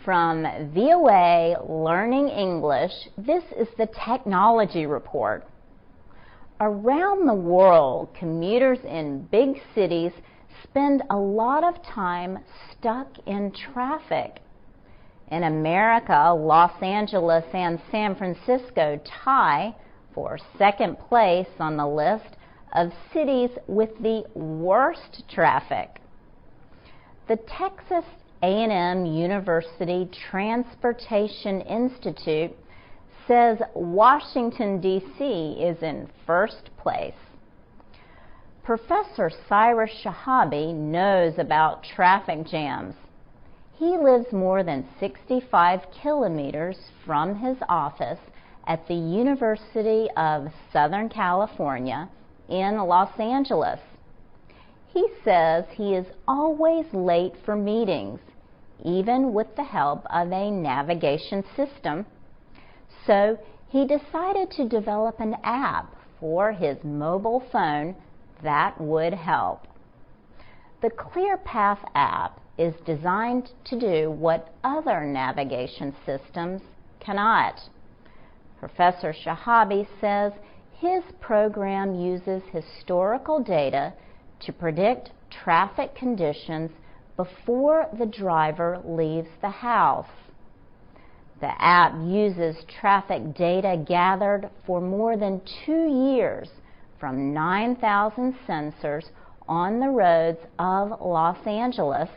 From VOA Learning English, this is the Technology Report. Around the world, commuters in big cities spend a lot of time stuck in traffic. In America, Los Angeles and San Francisco tie for second place on the list of cities with the worst traffic. The Texas A&M University Transportation Institute says Washington, D.C. is in first place. Professor Cyrus Shahabi knows about traffic jams. He lives more than 65 kilometers from his office at the University of Southern California in Los Angeles. He says he is always late for meetings, even with the help of a navigation system. So he decided to develop an app for his mobile phone that would help. The ClearPath app is designed to do what other navigation systems cannot. Professor Shahabi says his program uses historical data to predict traffic conditions before the driver leaves the house. The app uses traffic data gathered for more than 2 years from 9,000 sensors on the roads of Los Angeles.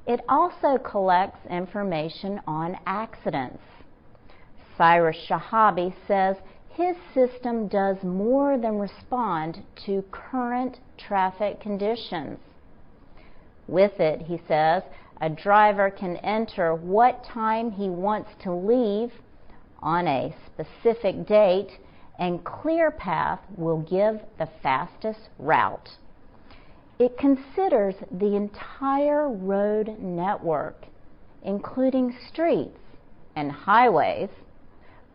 It also collects information on accidents. Cyrus Shahabi says his system does more than respond to current traffic conditions. With it, he says, a driver can enter what time he wants to leave on a specific date, and ClearPath will give the fastest route. It considers the entire road network, including streets and highways,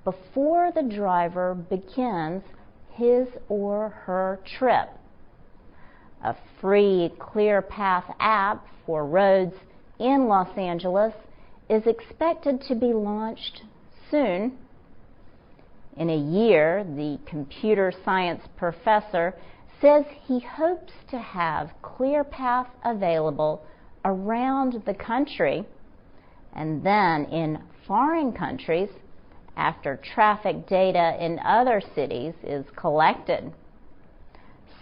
before the driver begins his or her trip. A free ClearPath app for roads in Los Angeles is expected to be launched soon. In a year, the computer science professor says he hopes to have ClearPath available around the country and then in foreign countries after traffic data in other cities is collected.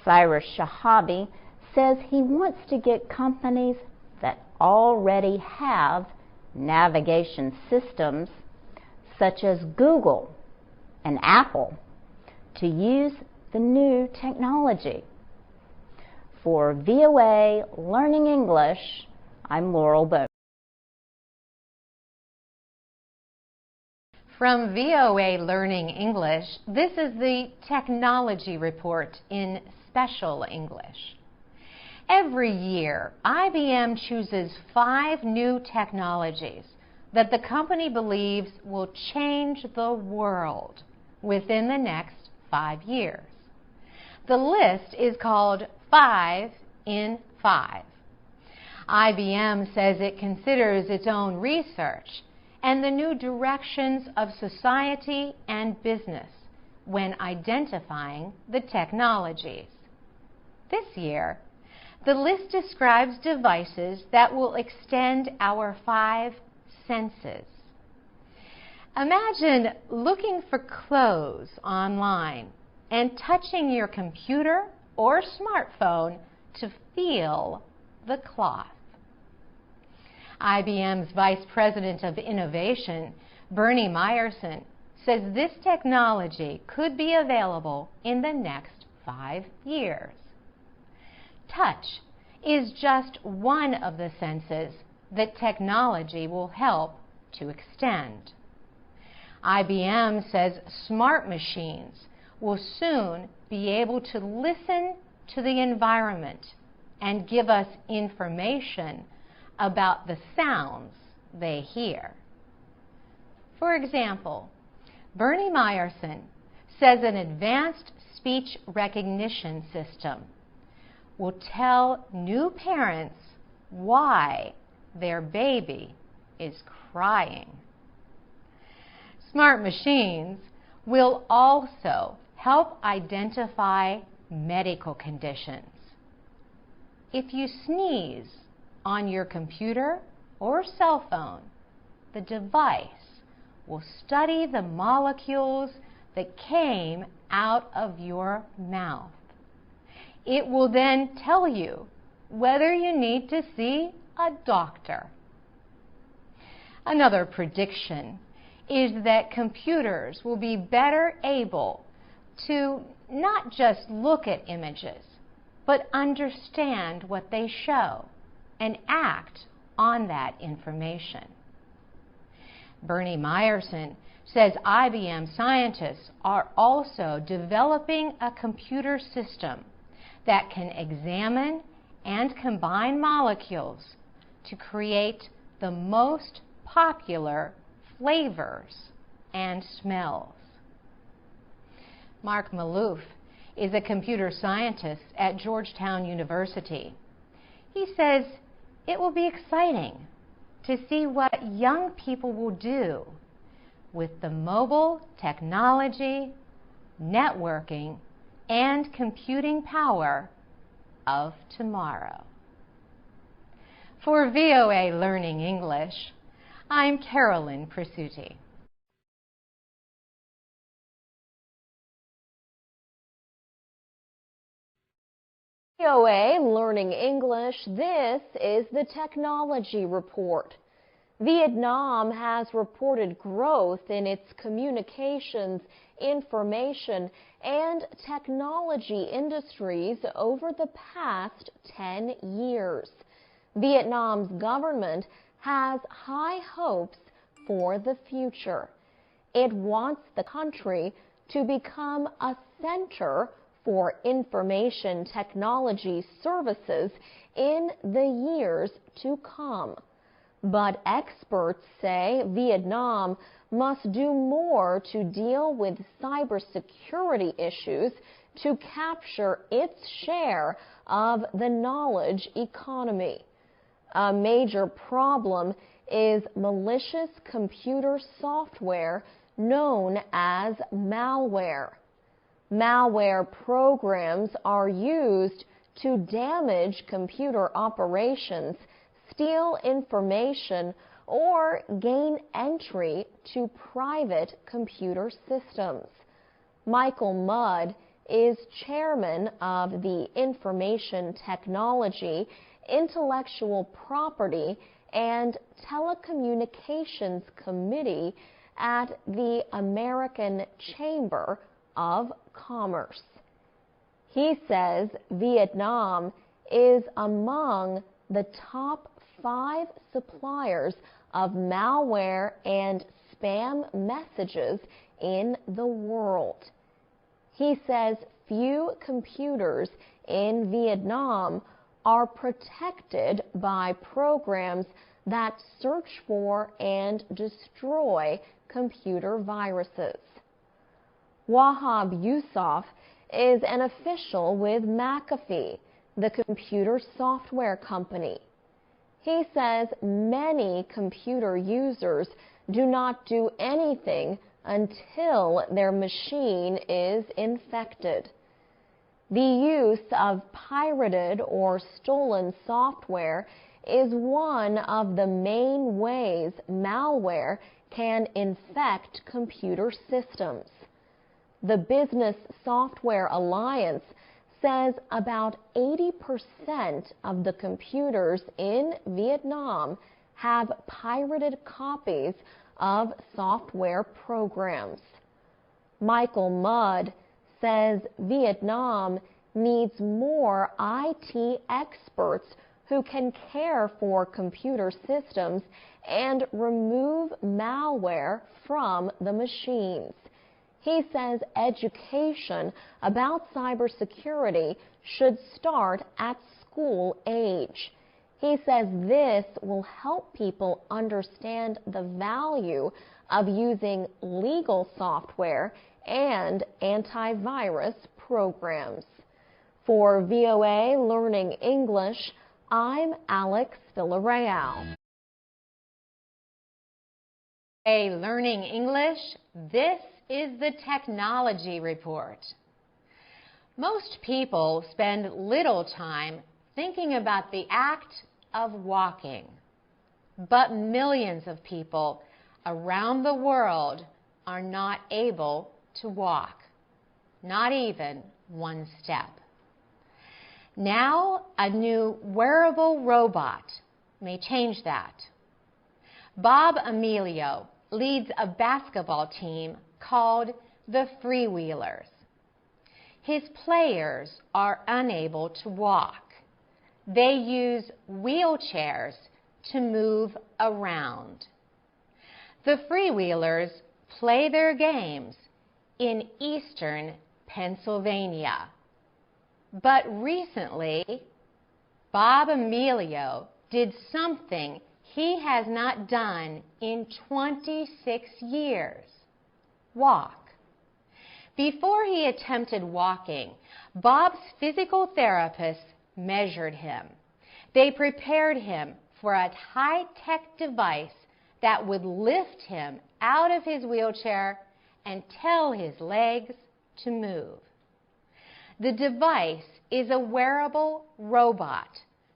Cyrus Shahabi says he wants to get companies that already have navigation systems, such as Google and Apple, to use the new technology. For VOA Learning English, I'm Laurel Bowman. From VOA Learning English, this is the Technology Report in Special English. Every year, IBM chooses 5 new technologies that the company believes will change the world within the next 5 years. The list is called 5 in 5. IBM says it considers its own research and the new directions of society and business when identifying the technologies. This year, the list describes devices that will extend our 5 senses. Imagine looking for clothes online and touching your computer or smartphone to feel the cloth. IBM's Vice President of Innovation, Bernie Meyerson, says this technology could be available in the next 5 years. Touch is just one of the senses that technology will help to extend. IBM says smart machines will soon be able to listen to the environment and give us information about the sounds they hear. For example, Bernie Meyerson says an advanced speech recognition system will tell new parents why their baby is crying. Smart machines will also help identify medical conditions. If you sneeze on your computer or cell phone, the device will study the molecules that came out of your mouth. It will then tell you whether you need to see a doctor. Another prediction is that computers will be better able to not just look at images, but understand what they show and act on that information. Bernie Meyerson says IBM scientists are also developing a computer system that can examine and combine molecules to create the most popular flavors and smells. Mark Maloof is a computer scientist at Georgetown University. He says it will be exciting to see what young people will do with the mobile technology, networking, and computing power of tomorrow. For VOA Learning English, I'm Carolyn Presutti. VOA Learning English, this is the Technology Report. Vietnam has reported growth in its communications, information, and technology industries over the past 10 years. Vietnam's government has high hopes for the future. It wants the country to become a center for information technology services in the years to come. But experts say Vietnam must do more to deal with cybersecurity issues to capture its share of the knowledge economy. A major problem is malicious computer software known as malware. Malware programs are used to damage computer operations, steal information, or gain entry to private computer systems. Michael Mudd is chairman of the Information Technology, Intellectual Property, and Telecommunications Committee at the American Chamber of Commerce. He says Vietnam is among the top 5 suppliers of malware and spam messages in the world. He says few computers in Vietnam are protected by programs that search for and destroy computer viruses. Wahab Yusuf is an official with McAfee, the computer software company. He says many computer users do not do anything until their machine is infected. The use of pirated or stolen software is one of the main ways malware can infect computer systems. The Business Software Alliance says about 80% of the computers in Vietnam have pirated copies of software programs. Michael Mudd says Vietnam needs more IT experts who can care for computer systems and remove malware from the machines. He says education about cybersecurity should start at school age. He says this will help people understand the value of using legal software and antivirus programs. For VOA Learning English, I'm Alex Villarreal. Learning English, this is the Technology Report. Most people spend little time thinking about the act of walking, but millions of people around the world are not able to walk, not even one step. Now, a new wearable robot may change that. Bob Emilio leads a basketball team called the Freewheelers. His players are unable to walk. They use wheelchairs to move around. The Freewheelers play their games in eastern Pennsylvania. But recently, Bob Emilio did something he has not done in 26 years. Walk. Before he attempted walking, Bob's physical therapist measured him. They prepared him for a high-tech device that would lift him out of his wheelchair and tell his legs to move. The device is a wearable robot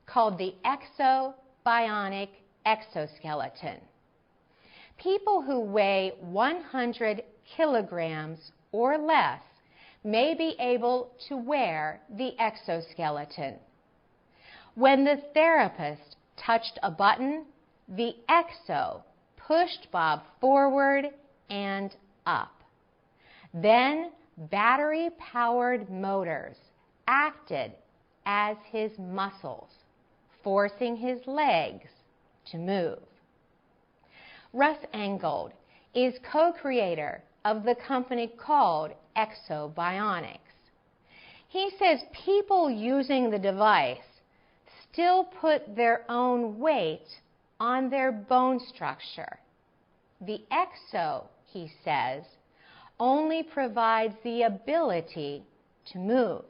called the Bionic Exoskeleton. People who weigh 100 kilograms or less may be able to wear the exoskeleton. When the therapist touched a button, the exo pushed Bob forward and up. Then battery-powered motors acted as his muscles, forcing his legs to move. Russ Engold is co-creator of the company called Bionics. He says people using the device still put their own weight on their bone structure. The exo, he says, only provides the ability to move.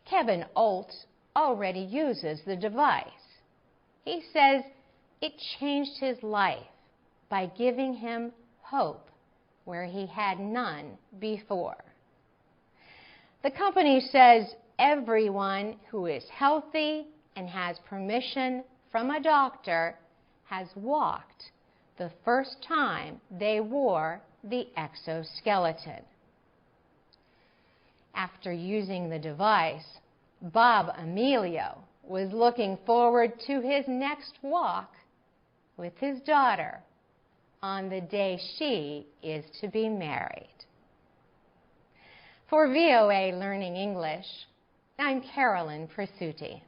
Kevin Olt already uses the device. He says it changed his life by giving him hope where he had none before. The company says everyone who is healthy and has permission from a doctor has walked the first time they wore the exoskeleton. After using the device, Bob Emilio was looking forward to his next walk with his daughter on the day she is to be married. For VOA Learning English, I'm Carolyn Presutti.